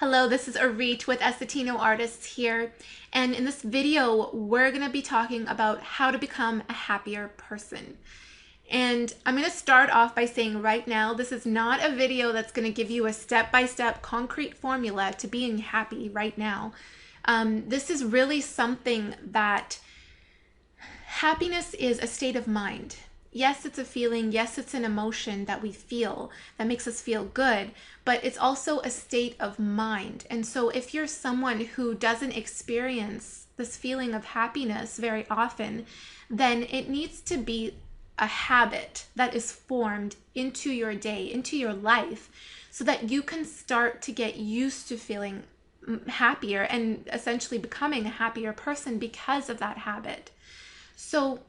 Hello, this is Arit with Essetino Artists here, and in this video we're going to be talking about how to become a happier person. And I'm going to start off by saying right now, this is not a video that's going to give you a step-by-step concrete formula to being happy right now. This is really something that happiness is a state of mind. Yes, it's a feeling. Yes, it's an emotion that we feel that makes us feel good, but it's also a state of mind. And so if you're someone who doesn't experience this feeling of happiness very often, then it needs to be a habit that is formed into your day, into your life, so that you can start to get used to feeling happier and essentially becoming a happier person because of that habit. So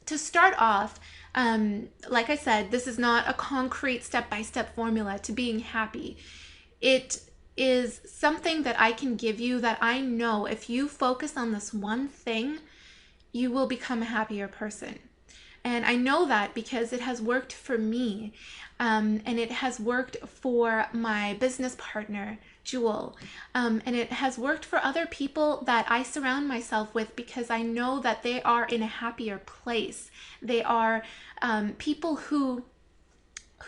to start off, like I said, this is not a concrete step-by-step formula to being happy. It is something that I can give you that I know if you focus on this one thing, you will become a happier person. And I know that because it has worked for me, and it has worked for my business partner, Jewel, and it has worked for other people that I surround myself with because I know that they are in a happier place. They are people who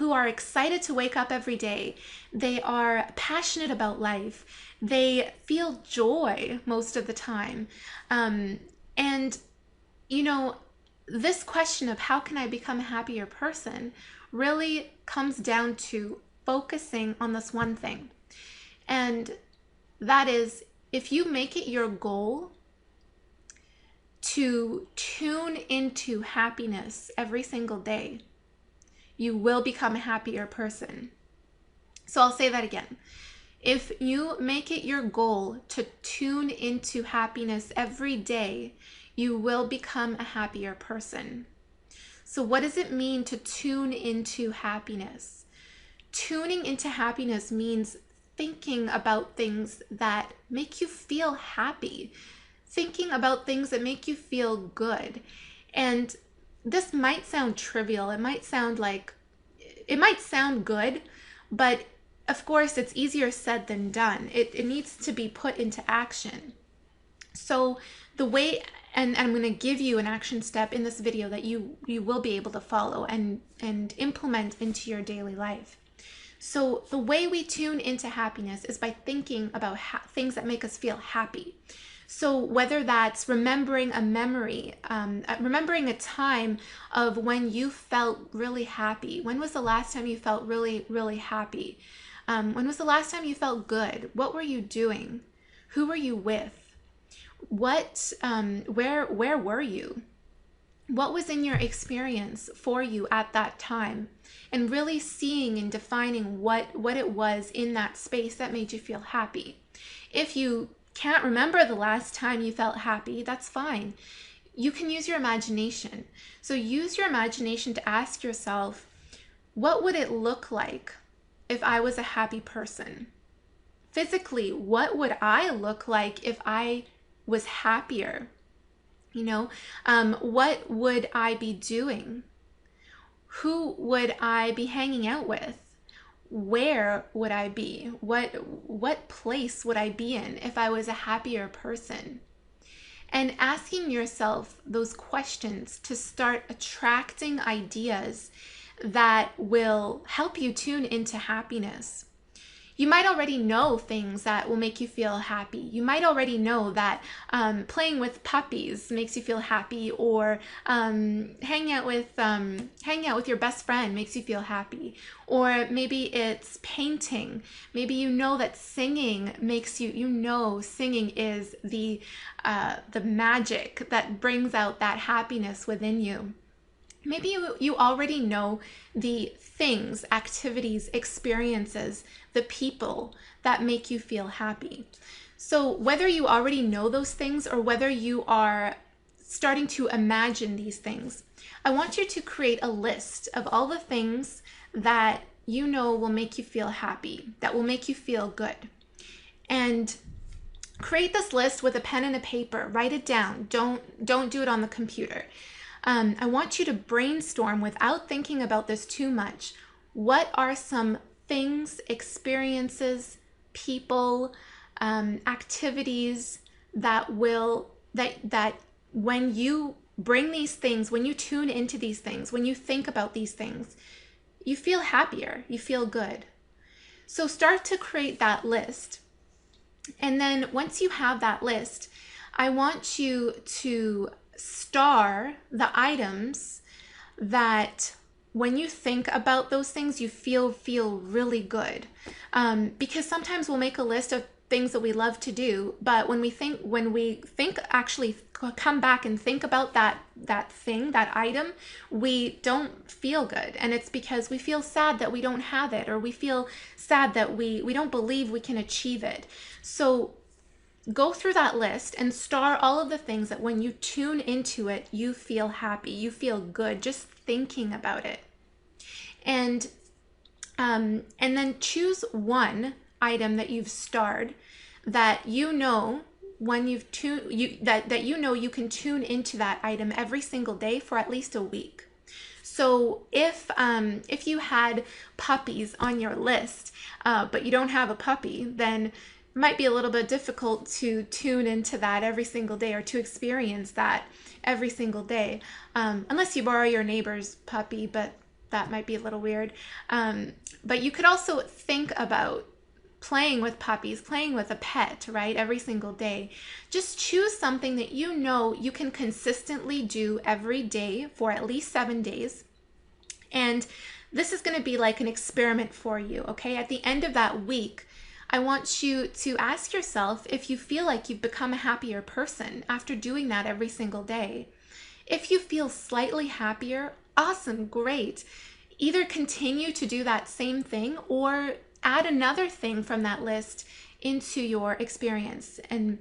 are excited to wake up every day. They are passionate about life. They feel joy most of the time. And, you know, this question of how can I become a happier person really comes down to focusing on this one thing. And that is, if you make it your goal to tune into happiness every single day, you will become a happier person. So I'll say that again. If you make it your goal to tune into happiness every day, you will become a happier person. So what does it mean to tune into happiness? Tuning into happiness means thinking about things that make you feel happy, thinking about things that make you feel good. And this might sound trivial. It might sound good, but of course it's easier said than done. It needs to be put into action. So the way, and I'm going to give you an action step in this video that you will be able to follow and implement into your daily life. So the way we tune into happiness is by thinking about things that make us feel happy. So whether that's remembering a memory, remembering a time of when you felt really happy. When was the last time you felt really, really happy? When was the last time you felt good? What were you doing? Who were you with? Where were you? What was in your experience for you at that time? And really seeing and defining what it was in that space that made you feel happy. If you can't remember the last time you felt happy, that's fine. You can use your imagination. So use your imagination to ask yourself, what would it look like if I was a happy person? Physically, what would I look like if I was happier? You know, what would I be doing? Who would I be hanging out with? Where would I be? What place would I be in if I was a happier person? And asking yourself those questions to start attracting ideas that will help you tune into happiness. You might already know things that will make you feel happy. You might already know that playing with puppies makes you feel happy, or hanging out with your best friend makes you feel happy. Or maybe it's painting. Maybe you know that singing makes you, singing is the magic that brings out that happiness within you. Maybe you already know the things, activities, experiences, the people that make you feel happy. So whether you already know those things or whether you are starting to imagine these things, I want you to create a list of all the things that you know will make you feel happy, that will make you feel good. And create this list with a pen and a paper. Write it down. Don't do it on the computer. I want you to brainstorm without thinking about this too much. What are some things, experiences, people, activities that when you bring these things, when you tune into these things, when you think about these things, you feel happier, you feel good. So start to create that list. And then once you have that list, I want you to star the items that when you think about those things, you feel really good. Because sometimes we'll make a list of things that we love to do, but when we think actually come back and think about that thing, that item, we don't feel good. And it's because we feel sad that we don't have it, or we feel sad that we don't believe we can achieve it. So go through that list and star all of the things that when you tune into it, you feel happy, you feel good just thinking about it. And then choose one item that you've starred that you know when you can tune into that item every single day for at least a week. So if you had puppies on your list, but you don't have a puppy, then it might be a little bit difficult to tune into that every single day, or to experience that every single day, unless you borrow your neighbor's puppy, but that might be a little weird. But you could also think about playing with puppies, playing with a pet, right? Every single day. Just choose something that you know you can consistently do every day for at least 7 days. And this is going to be like an experiment for you, okay? At the end of that week, I want you to ask yourself if you feel like you've become a happier person after doing that every single day. If you feel slightly happier, awesome, great. Either continue to do that same thing or add another thing from that list into your experience. And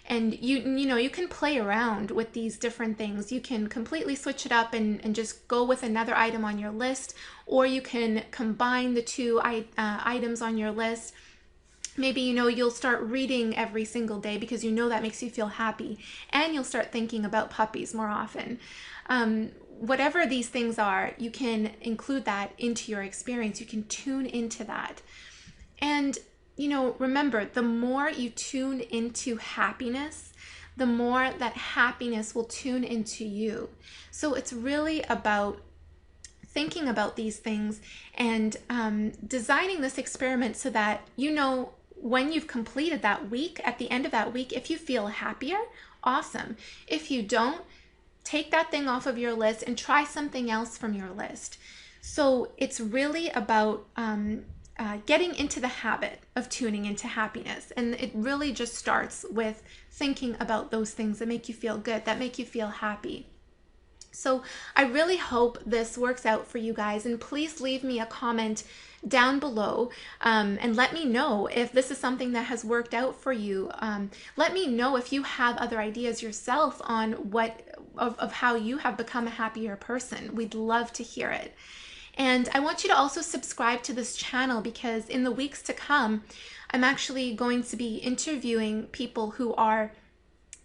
you can play around with these different things. You can completely switch it up and just go with another item on your list, or you can combine the two items on your list. Maybe you'll start reading every single day because that makes you feel happy, and you'll start thinking about puppies more often. Whatever these things are, you can include that into your experience. You can tune into that. And, remember, the more you tune into happiness, the more that happiness will tune into you. So it's really about thinking about these things and designing this experiment so that when you've completed that week, at the end of that week, if you feel happier, awesome. If you don't, take that thing off of your list and try something else from your list. So it's really about getting into the habit of tuning into happiness. And it really just starts with thinking about those things that make you feel good, that make you feel happy. So I really hope this works out for you guys, and please leave me a comment down below and let me know if this is something that has worked out for you. Let me know if you have other ideas yourself on of how you have become a happier person. We'd love to hear it. And I want you to also subscribe to this channel, because in the weeks to come, I'm actually going to be interviewing people who are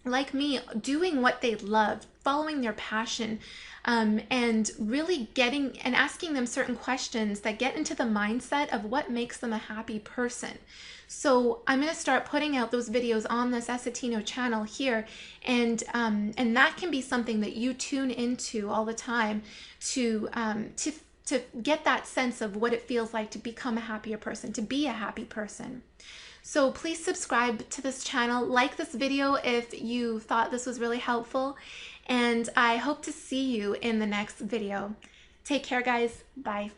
like me, doing what they love, following their passion, and really asking them certain questions that get into the mindset of what makes them a happy person. So I'm going to start putting out those videos on this Essetino channel here, and that can be something that you tune into all the time to get that sense of what it feels like to become a happier person, to be a happy person. So please subscribe to this channel, like this video if you thought this was really helpful, and I hope to see you in the next video. Take care, guys. Bye.